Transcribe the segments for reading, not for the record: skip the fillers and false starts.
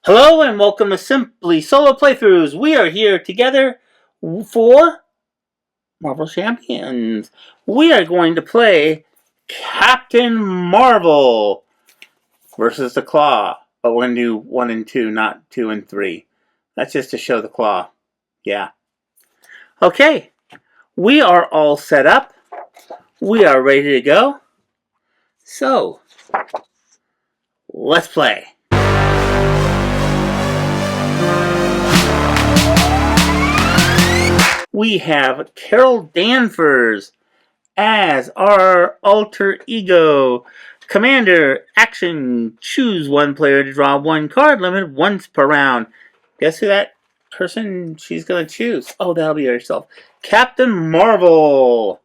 Hello and welcome to Simply Solo Playthroughs. We are here together for Marvel Champions. We are going to play Captain Marvel versus the Klaw. But we're going to do 1 and 2, not 2 and 3. That's just to show the Klaw. Yeah. Okay. We are all set up. We are ready to go. So, let's play. We have Carol Danvers as our alter ego. Commander, action, choose one player to draw one card, limited once per round. Guess who that person she's going to choose? Oh, that'll be herself. Captain Marvel.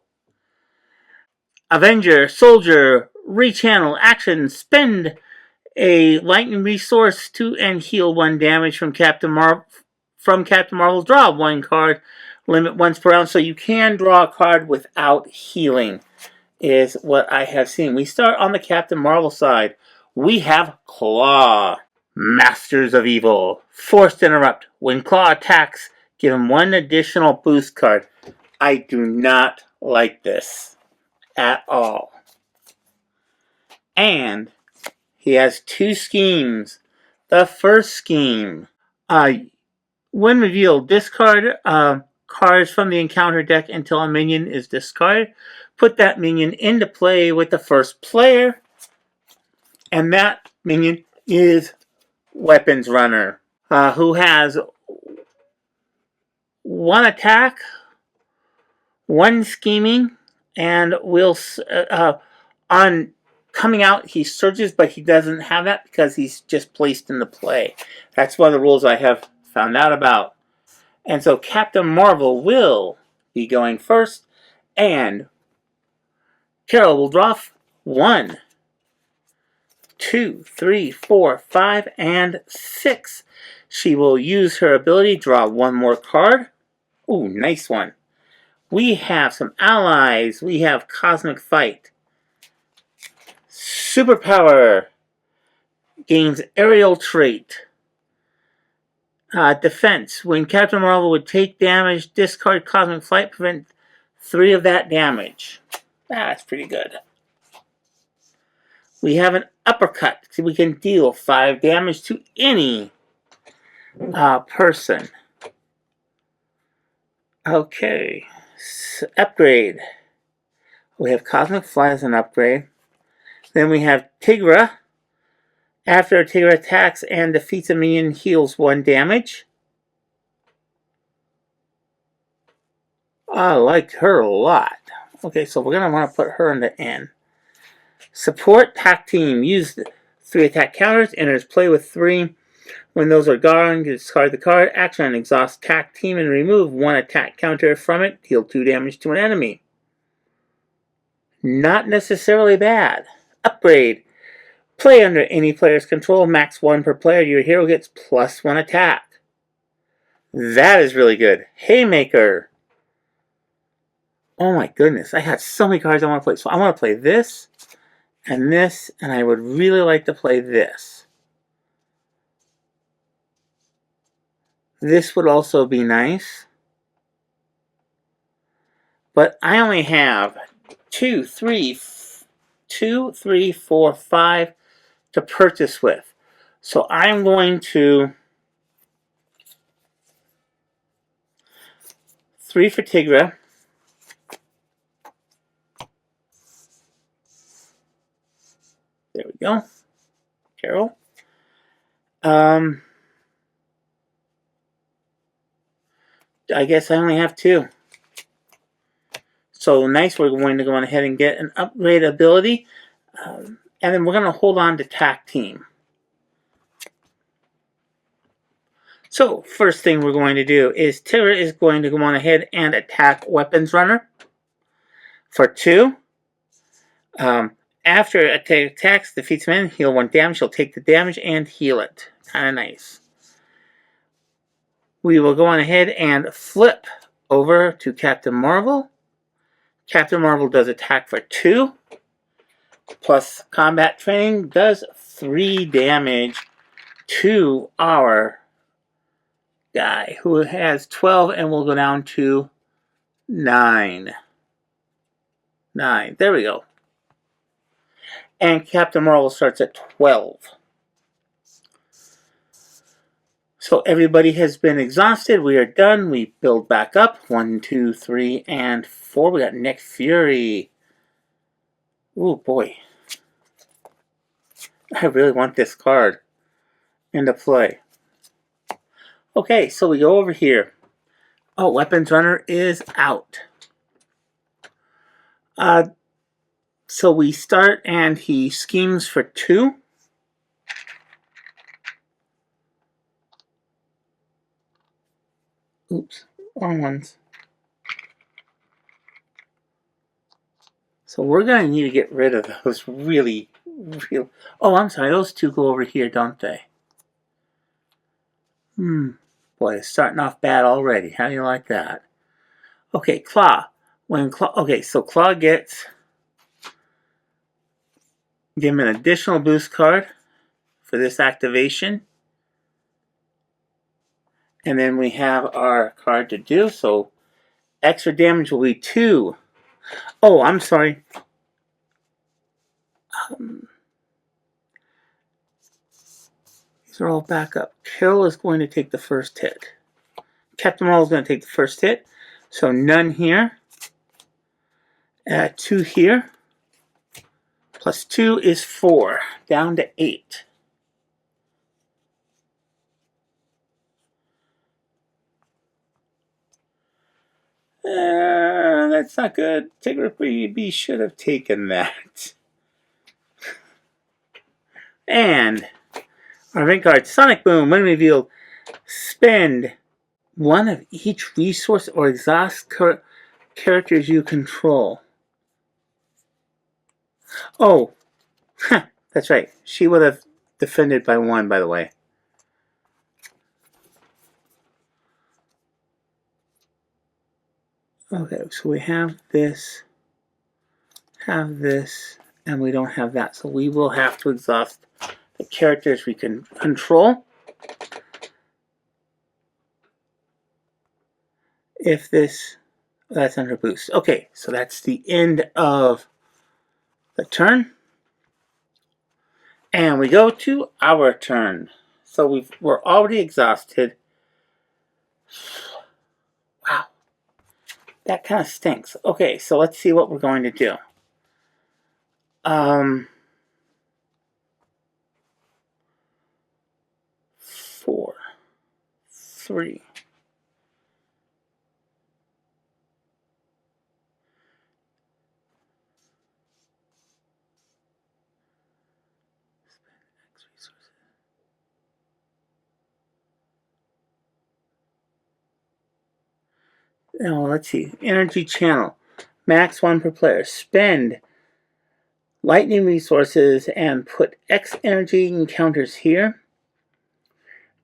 Avenger, soldier, rechannel, action, spend a lightning resource to and heal 1 damage from Captain Marvel. Draw 1 card, limit once per round, so you can draw a card without healing, is what I have seen. We start on the Captain Marvel side. We have Klaw. Masters of Evil. Forced Interrupt. When Klaw attacks, give him 1 additional boost card. I do not like this at all. And he has 2 schemes. The first scheme, when revealed, discard cards from the encounter deck until a minion is discarded. Put that minion into play with the first player, and that minion is Weapons Runner, who has 1 attack, 1 scheming, and will on coming out he surges, but he doesn't have that because he's just placed into play. That's one of the rules I have found out about. And so Captain Marvel will be going first, and Carol will draw 1, 2, 3, 4, 5, and 6. She will use her ability, draw 1 more card. Ooh, nice one. We have some allies. We have Cosmic Fight. Superpower. Gains aerial trait. Defense. When Captain Marvel would take damage, discard Cosmic Flight, prevent 3 of that damage. That's pretty good. We have an uppercut. So we can deal 5 damage to any person. Okay. Upgrade. We have Cosmic Flight as an upgrade. Then we have Tigra. After Tigra attacks and defeats a minion, heals 1 damage. I liked her a lot. Okay, so we're going to want to put her in the N. Support attack team. Use 3 attack counters. Enters play with 3. When those are gone, discard the card. Action, exhaust attack team and remove 1 attack counter from it. Deal 2 damage to an enemy. Not necessarily bad. Upgrade. Play under any player's control. Max 1 per player. Your hero gets +1 attack. That is really good. Haymaker. Oh my goodness. I had so many cards I want to play. So I want to play this. And I would really like to play this. This would also be nice. But I only have 2, 3, 4, 5 to purchase with. So I'm going to 3 for Tigra. There we go. Carol. I guess I only have 2. So nice, we're going to go on ahead and get an upgrade ability. And then we're going to hold on to attack team. So first thing we're going to do is Tigra is going to go on ahead and attack Weapons Runner for 2. After it attacks, defeats men, heal 1 damage. She'll take the damage and heal it. Kind of nice. We will go on ahead and flip over to Captain Marvel. Captain Marvel does attack for 2. Plus combat training does 3 damage to our guy who has 12 and we'll go down to 9. 9. There we go. And Captain Marvel starts at 12. So everybody has been exhausted. We are done. We build back up. 1, 2, 3, and 4. We got Nick Fury. Oh boy. I really want this card into play. Okay, so we go over here. Oh, Weapons Runner is out. So we start and he schemes for 2. Oops, wrong ones. So we're going to need to get rid of those really. Oh, I'm sorry, those 2 go over here, don't they? Boy, it's starting off bad already. How do you like that? Okay, Klaw. Okay, so Klaw gets... Give him an additional boost card for this activation. And then we have our card to do, so extra damage will be 2. Oh, I'm sorry. These are all back up. Carol is going to take the first hit. Captain Marvel is going to take the first hit. So none here. 2 here. Plus 2 is 4. Down to 8. That's not good. Tigger B should have taken that. And our event card, Sonic Boom, when revealed, spend 1 of each resource or exhaust characters you control. Oh, that's right. She would have defended by 1, by the way. Okay, so we have this, and we don't have that. So we will have to exhaust the characters we can control. If this, that's under boost. Okay, so that's the end of the turn. And we go to our turn. So we're already exhausted. Wow. That kind of stinks. Okay, so let's see what we're going to do. 4, 3. Now let's see. Energy channel. Max 1 per player. Spend lightning resources and put X energy encounters here.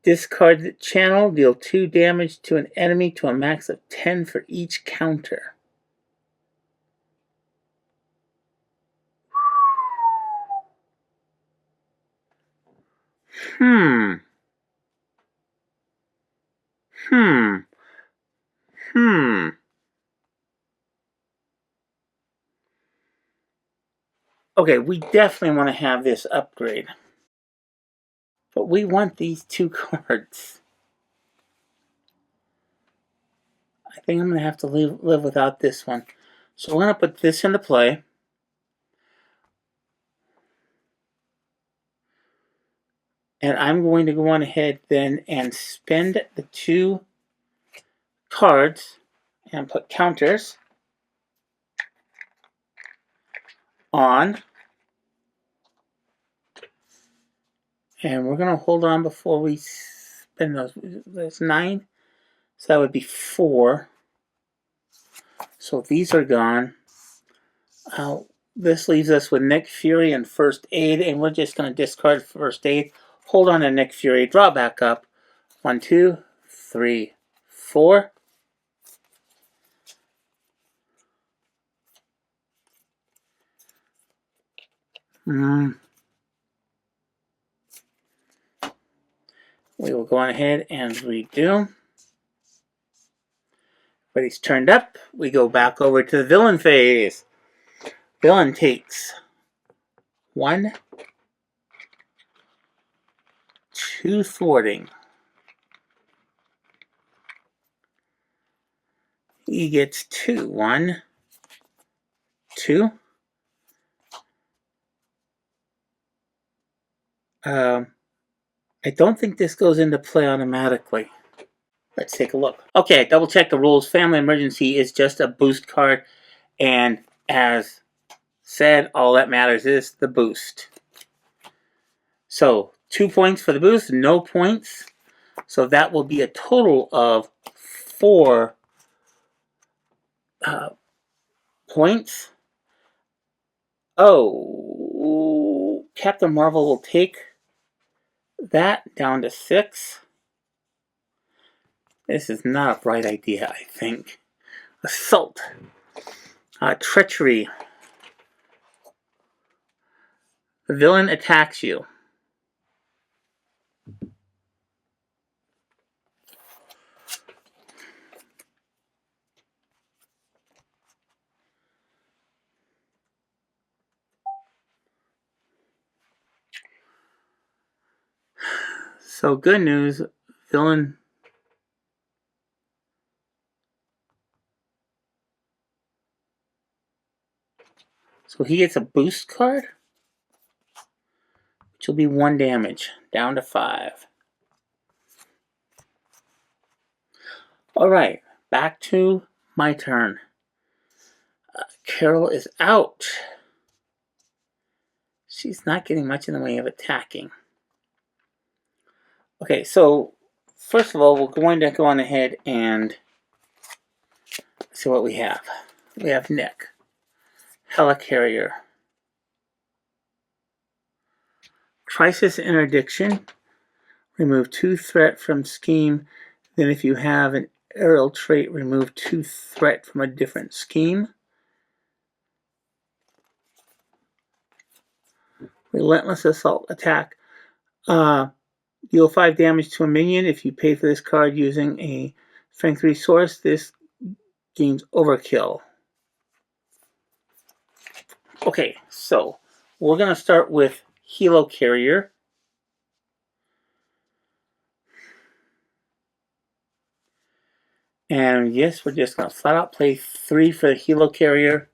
Discard the channel. Deal 2 damage to an enemy to a max of 10 for each counter. Okay, we definitely want to have this upgrade. But we want these 2 cards. I think I'm going to have to live without this one. So we're going to put this into play. And I'm going to go on ahead then and spend the 2 cards and put counters on. And we're going to hold on before we spend those. That's 9. So that would be 4. So these are gone. This leaves us with Nick Fury and First Aid. And we're just going to discard First Aid. Hold on to Nick Fury. Draw back up. 1, 2, 3, 4. We will go on ahead and redo. Everybody's turned up. We go back over to the villain phase. Villain takes 1, 2 thwarting. He gets 2. 1, 2. I don't think this goes into play automatically. Let's take a look. Okay, double check the rules. Family Emergency is just a boost card, and as said, all that matters is the boost. So 2 points for the boost, no points. So that will be a total of 4 points. Oh, Captain Marvel will take that down to 6. This is not a bright idea, I think. Assault. Treachery. The villain attacks you. So good news, villain. So he gets a boost card, which will be 1 damage, down to 5. Alright, back to my turn. Carol is out. She's not getting much in the way of attacking. Okay, so first of all, we're going to go on ahead and see what we have. We have Nick, Helicarrier, Crisis Interdiction, remove 2 threat from scheme. Then if you have an aerial trait, remove 2 threat from a different scheme. Relentless Assault Attack. Deal 5 damage to a minion. If you pay for this card using a strength resource, this gains overkill. Okay, so we're going to start with Helicarrier. And yes, we're just going to flat out play 3 for the Helicarrier.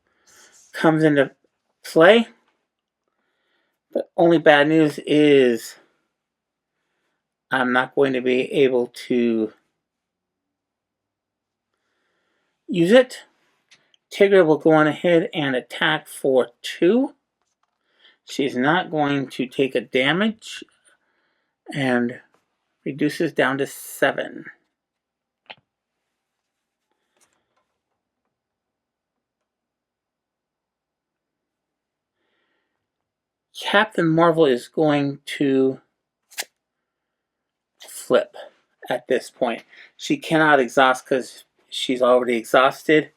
Comes into play. The only bad news is I'm not going to be able to use it. Tigra will go on ahead and attack for 2. She's not going to take a damage and reduces down to 7. Captain Marvel is going to flip at this point. She cannot exhaust because she's already exhausted.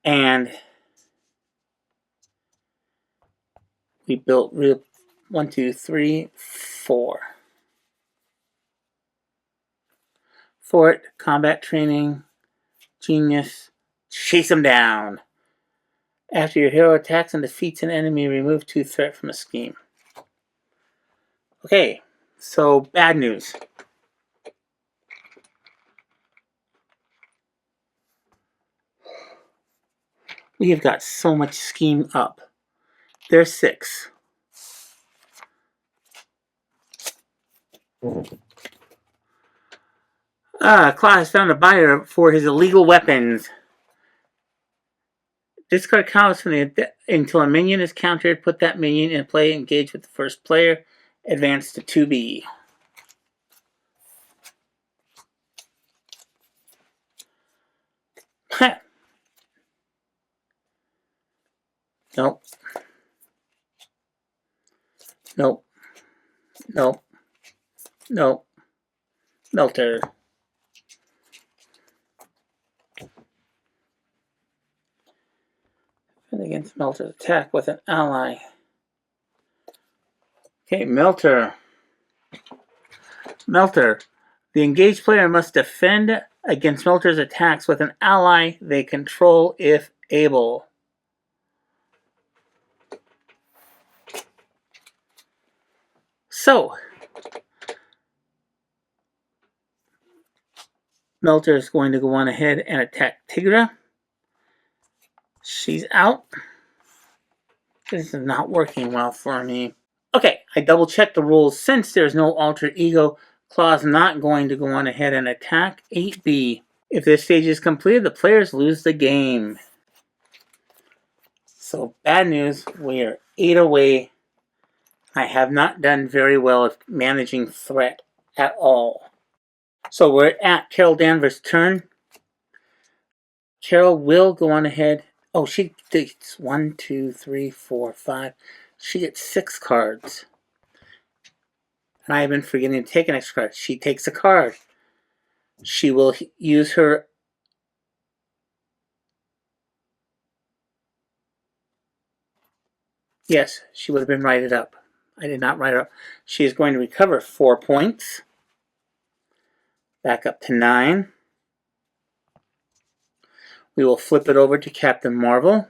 And we built 1, 2, 3, 4. Fort, combat training, genius, chase him down. After your hero attacks and defeats an enemy, remove 2 threat from a scheme. Okay, so bad news. We have got so much scheme up. There's 6. Klaw has found a buyer for his illegal weapons. Discard counters until a minion is countered. Put that minion in play. Engage with the first player. Advance to 2B. Nope. Nope. Nope. Nope. Melter. And against Melter's attack with an ally. Okay, Melter. Melter. The engaged player must defend against Melter's attacks with an ally they control if able. So, Melter is going to go on ahead and attack Tigra. She's out. This is not working well for me. Okay, I double checked the rules. Since there's no alter ego, Klaw's not going to go on ahead and attack 8B. If this stage is completed, the players lose the game. So, bad news, we are 8 away. I have not done very well at managing threat at all. So, we're at Carol Danvers' turn. Carol will go on ahead. Oh, she gets 1, 2, 3, 4, 5. She gets 6 cards. And I have been forgetting to take an extra card. She takes a card. She will use her... Yes, she would have been righted up. I did not write it up. She is going to recover 4 points. Back up to 9. We will flip it over to Captain Marvel.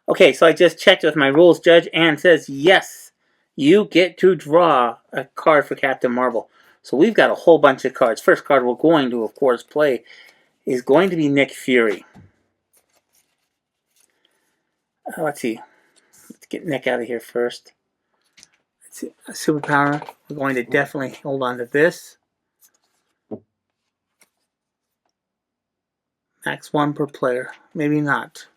Okay, so I just checked with my rules judge and says, yes, you get to draw a card for Captain Marvel. So we've got a whole bunch of cards. First card we're going to, of course, play is going to be Nick Fury. Let's see. Let's get Nick out of here first. Let's see. A superpower. We're going to definitely hold on to this. Max 1 per player. Maybe not.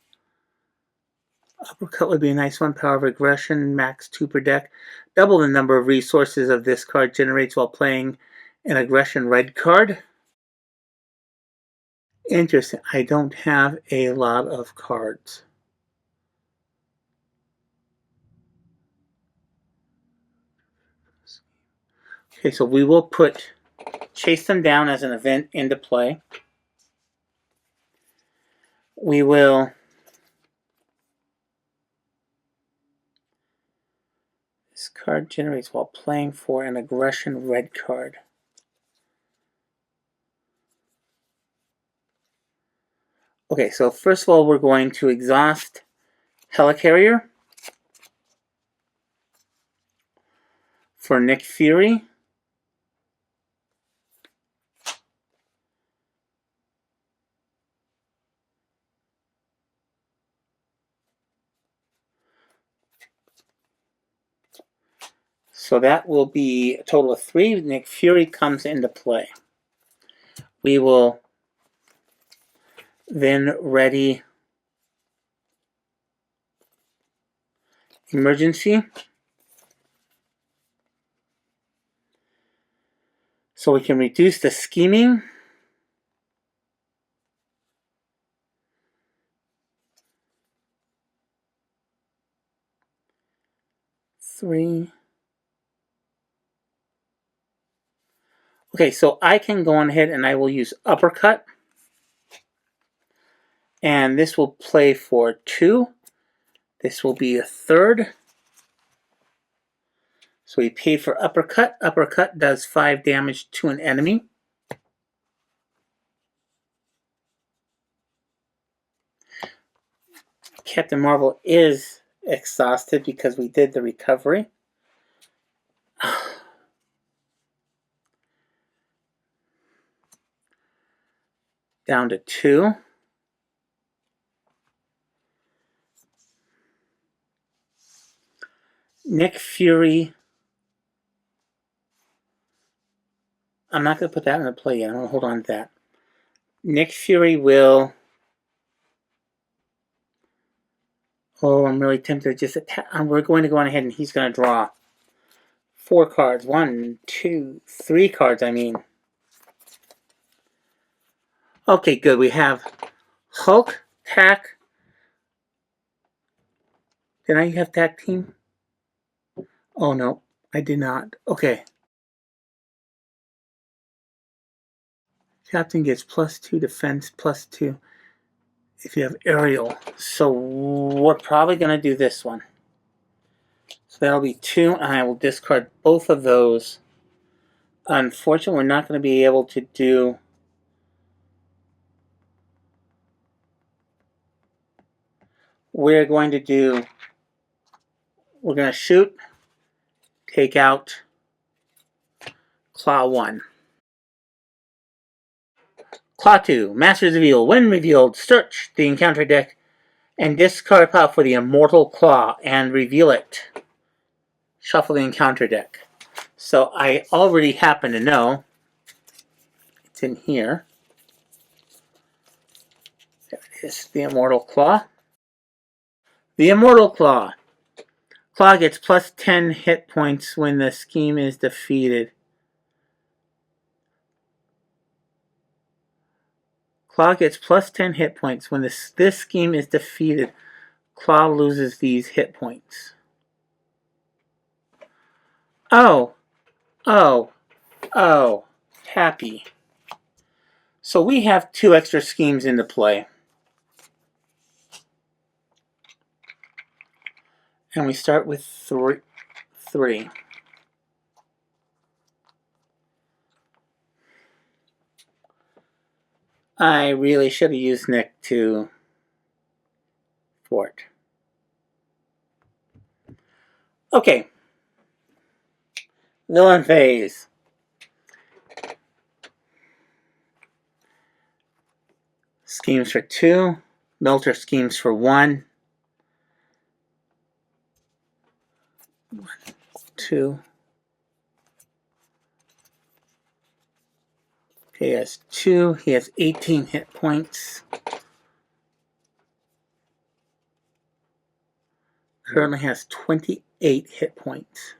Uppercut would be a nice one. Power of aggression, max 2 per deck. Double the number of resources of this card generates while playing an aggression red card. Interesting. I don't have a lot of cards. Okay, so we will put Chase Them Down as an event into play. We will... This card generates while playing for an aggression red card. Okay, so first of all, we're going to exhaust Helicarrier for Nick Fury. So that will be a total of 3. Nick Fury comes into play. We will then ready Emergency. So we can reduce the scheming. Three. Okay, so I can go on ahead and I will use Uppercut. And this will play for 2. This will be a 3rd. So we paid for Uppercut. Uppercut does 5 damage to an enemy. Captain Marvel is exhausted because we did the recovery. Down to 2. Nick Fury. I'm not going to put that in the play yet. I'm going to hold on to that. Nick Fury will... Oh, I'm really tempted to just attack. We're going to go on ahead and he's going to draw 4 cards. 1, 2, 3 cards, I mean. Okay, good. We have Hulk, Tack. Did I have Tack Team? Oh, no. I did not. Okay. Captain gets +2 defense, +2 if you have aerial. So we're probably going to do this one. So that'll be 2, and I will discard both of those Unfortunately, we're not going to be able to do... We're going to shoot, take out Klaw 1. Klaw 2, Master's Reveal. When revealed, search the encounter deck and discard a pile for the Immortal Klaw and reveal it. Shuffle the encounter deck. So I already happen to know it's in here. There it is, the Immortal Klaw. The Immortal Klaw. Klaw gets plus 10 hit points when the scheme is defeated. Klaw gets plus 10 hit points when this scheme is defeated. Klaw loses these hit points. Oh, happy. So we have 2 extra schemes into play. And we start with 3. I really should have used Nick to fort. Okay. Villain phase. Schemes for 2. Melter schemes for 1. 1, 2. He has 2. He has 18 hit points. Currently has 28 hit points.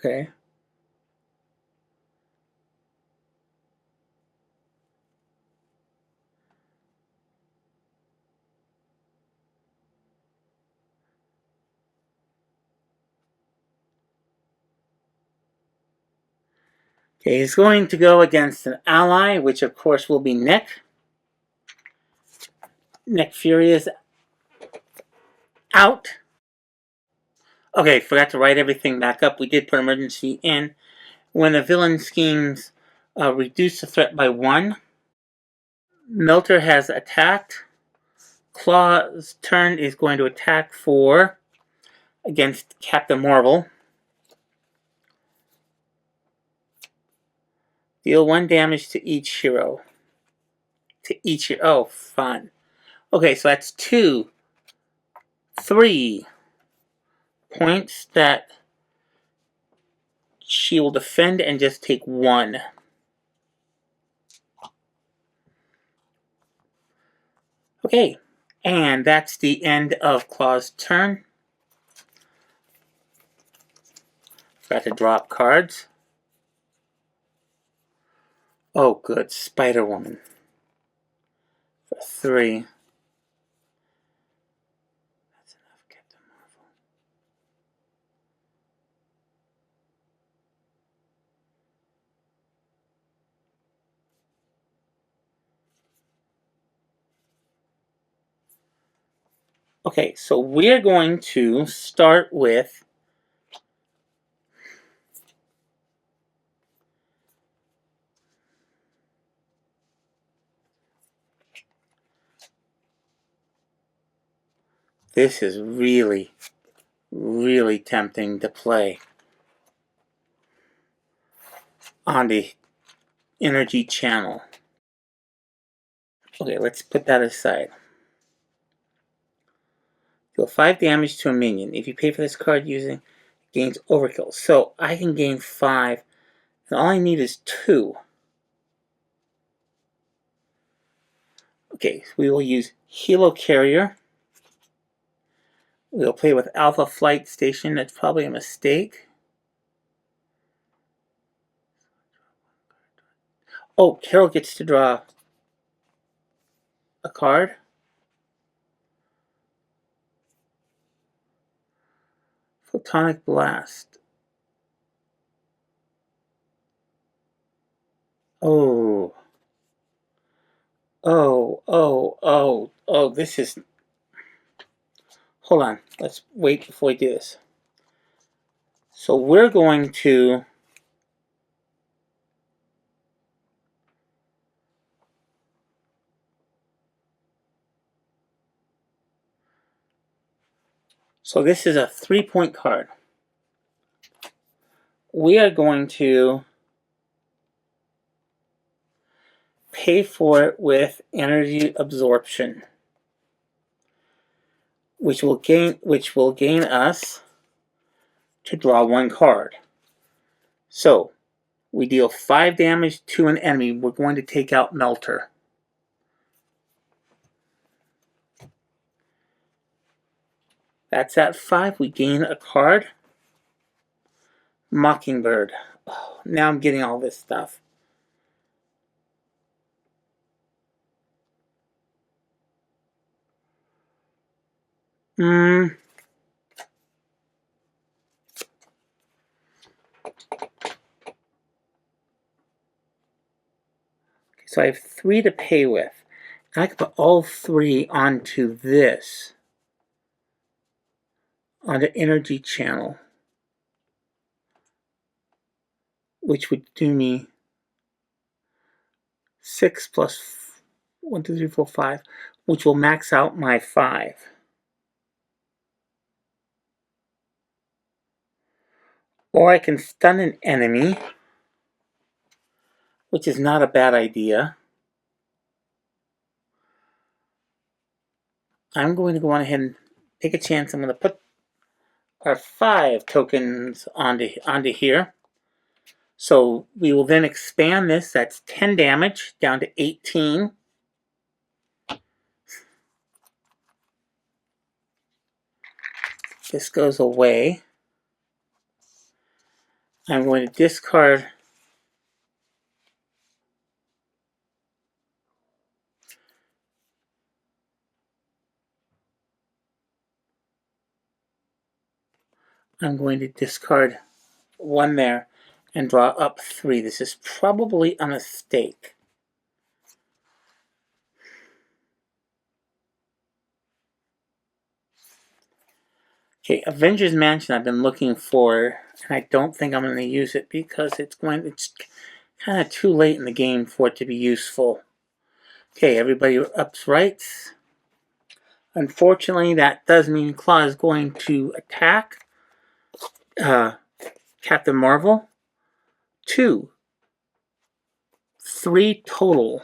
Okay. Okay, he's going to go against an ally, which of course will be Nick. Nick Fury is out. Okay, forgot to write everything back up. We did put emergency in. When the villain schemes reduce the threat by 1, Melter has attacked. Klaw's turn is going to attack against Captain Marvel. Deal 1 damage to each hero. Oh, fun. Okay, so that's 2, 3 points that she will defend and just take 1. Okay, and that's the end of Klaw's turn. Forgot to drop cards. Oh, good. Spider-Woman. For 3. That's enough, Captain Marvel. Okay, so we're going to start with this is really, really tempting to play on the energy channel. Okay, let's put that aside. Deal 5 damage to a minion. If you pay for this card using, it gains overkill. So I can gain 5, and all I need is 2. Okay, so we will use Helo Carrier. We'll play with Alpha Flight Station. That's probably a mistake. Oh, Carol gets to draw a card. Photonic Blast. Oh. Oh, this is... hold on. Let's wait before we do this. So we're going to so this is a 3-point card. We are going to pay for it with energy absorption, which will gain us to draw 1 card. So we deal 5 damage to an enemy. We're going to take out Melter. That's at 5. We gain a card. Mockingbird. Oh, now I'm getting all this stuff. So I have 3 to pay with. And I can put all 3 onto this. Onto energy channel. Which would do me 6 plus 1, 2, 3, 4, 5. Which will max out my 5. Or I can stun an enemy, which is not a bad idea. I'm going to go on ahead and take a chance. I'm going to put our 5 tokens onto here. So we will then expand this. That's 10 damage down to 18. This goes away. I'm going to discard I'm going to discard 1 there and draw up 3. This is probably a mistake. Okay, Avengers Mansion I've been looking for, and I don't think I'm going to use it because it's kind of too late in the game for it to be useful. Okay, everybody ups rights. Unfortunately, that does mean Klaw is going to attack Captain Marvel. 2, 3 total.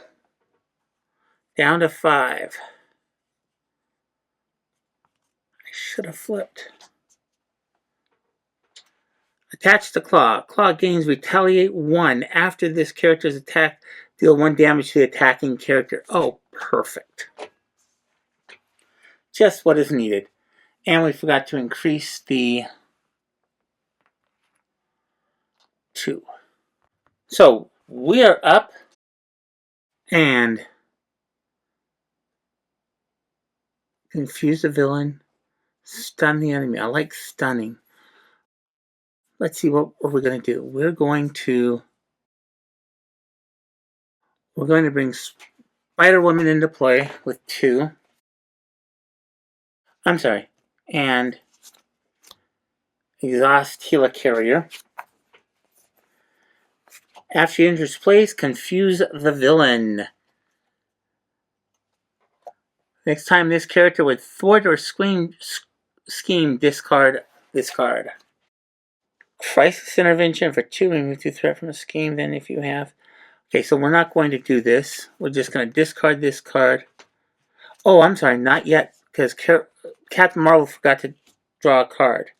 Down to 5. I should have flipped. Attached to Klaw. Klaw gains retaliate 1 after this character's attack. Deal 1 damage to the attacking character. Oh, perfect. Just what is needed. And we forgot to increase the 2. So we are up and confuse the villain, stun the enemy. I like stunning. Let's see what we're going to do. We're going to bring Spider-Woman into play with 2. I'm sorry. And exhaust Helicarrier. After she enters place, confuse the villain. Next time this character would thwart or scheme, discard this card. Crisis intervention for 2, remove 2 threat from a scheme. Then if you have... Okay, so we're not going to do this. We're just going to discard this card. Oh, I'm sorry, not yet, because Captain Marvel forgot to draw a card.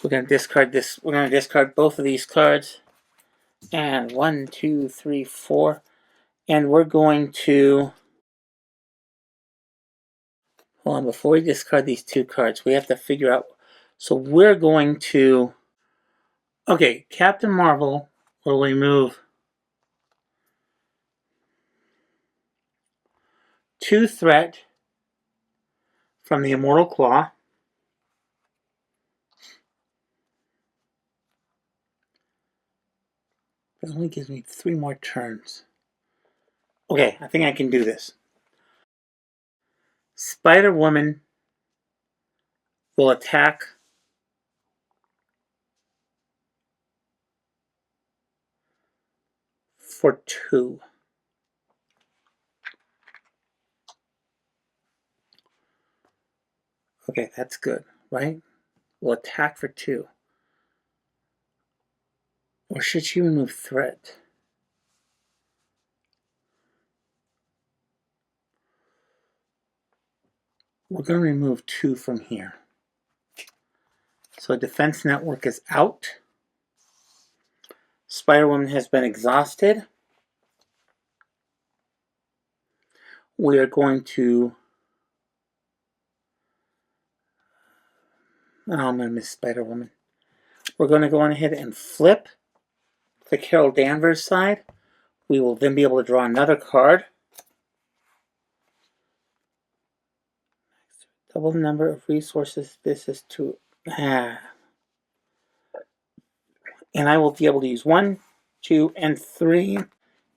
We're going to discard this. We're going to discard both of these cards. And 1, 2, 3, 4. And we're going to... Hold on, before we discard these 2 cards, we have to figure out... So we're going to... Okay, Captain Marvel will remove 2 threat from the Immortal Klaw. It only gives me 3 more turns. Okay, I think I can do this. Spider-Woman will attack for 2. Okay, that's good, right? Will attack for 2. Or should she remove threat? We're going to remove 2 from here. So Defense Network is out. Spider-Woman has been exhausted. We are going to... Oh, I'm going to miss Spider-Woman. We're going to go on ahead and flip the Carol Danvers side. We will then be able to draw another card. Double the number of resources. This is 2. And I will be able to use 1, 2, and 3.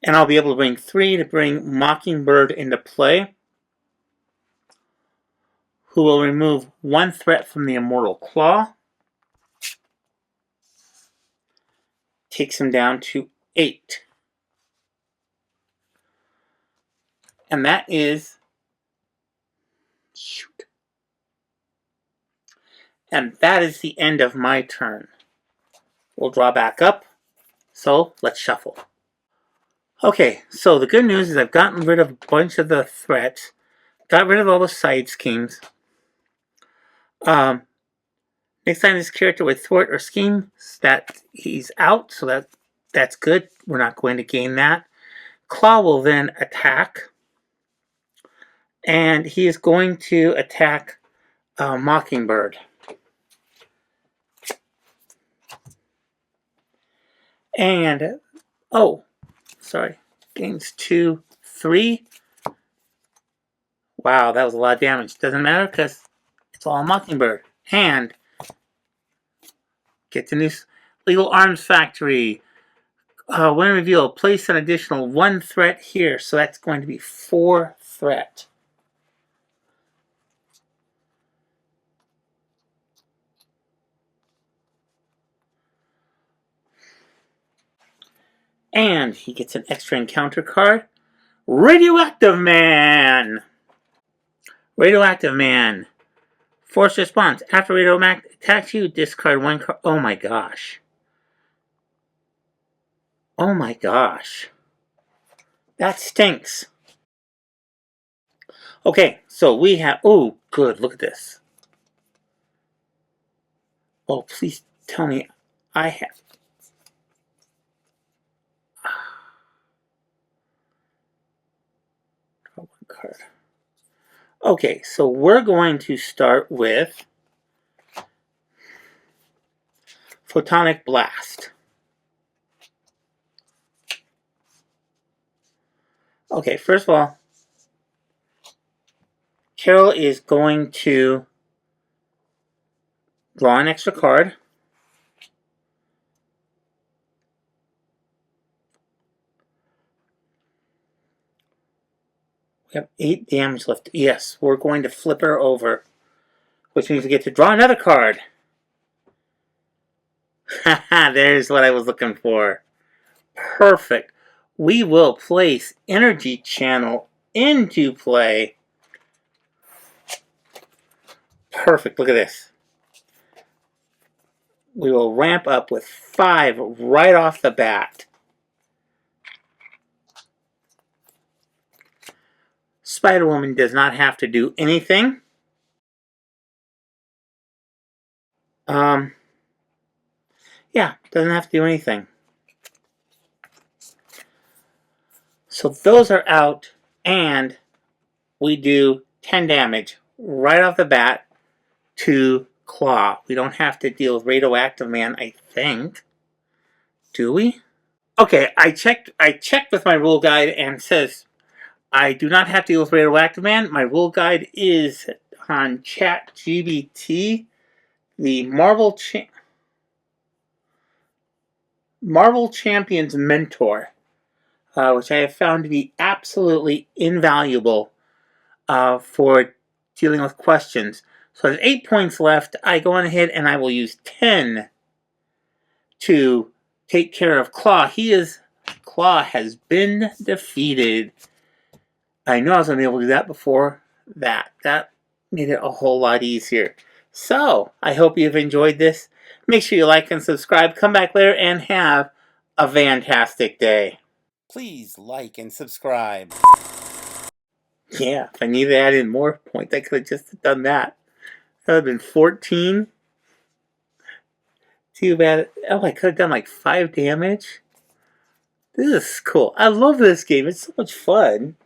And I'll be able to bring 3 to bring Mockingbird into play, who will remove 1 threat from the Immortal Klaw. Takes him down to 8. And that is... Shoot. And that is the end of my turn. We'll draw back up. So, let's shuffle. Okay, so the good news is I've gotten rid of a bunch of the threats. Got rid of all the side schemes. Next time this character with thwart or scheme, that he's out, so that's good. We're not going to gain that. Klaw will then attack. And he is going to attack Mockingbird. And, oh, sorry, gains 2, 3. Wow, that was a lot of damage. Doesn't matter because it's all Mockingbird. And get the new Legal Arms Factory. When revealed, place an additional 1 threat here. So that's going to be 4 threat. And he gets an extra encounter card. Radioactive Man! Radioactive Man. Force response. After radioactive attacks you, discard 1 card. Oh my gosh. Oh my gosh. That stinks. Okay, so we have... Oh, good. Look at this. Oh, please tell me I have... Draw 1 card. Okay, so we're going to start with Photonic Blast. Okay, first of all, Carol is going to draw an extra card. We have 8 damage left. Yes, we're going to flip her over, which means we get to draw another card. Haha, there's what I was looking for. Perfect. We will place Energy Channel into play. Perfect. Look at this. We will ramp up with 5 right off the bat. Spider-Woman does not have to do anything. Yeah, doesn't have to do anything. So those are out, and we do 10 damage right off the bat to Klaw. We don't have to deal with Radioactive Man, I think. Do we? Okay, I checked with my rule guide and it says I do not have to deal with Radioactive Man. My rule guide is on ChatGPT. The Marvel Marvel Champions Mentor, which I have found to be absolutely invaluable for dealing with questions. So there's 8 points left. I go on ahead and I will use 10 to take care of Klaw. Klaw has been defeated. I know I was going to be able to do that before that. That made it a whole lot easier. So, I hope you've enjoyed this. Make sure you like and subscribe. Come back later and have a fantastic day. Please like and subscribe. Yeah, if I needed to add in more points, I could have just done that. That would have been 14. Too bad. Oh, I could have done like 5 damage. This is cool. I love this game. It's so much fun.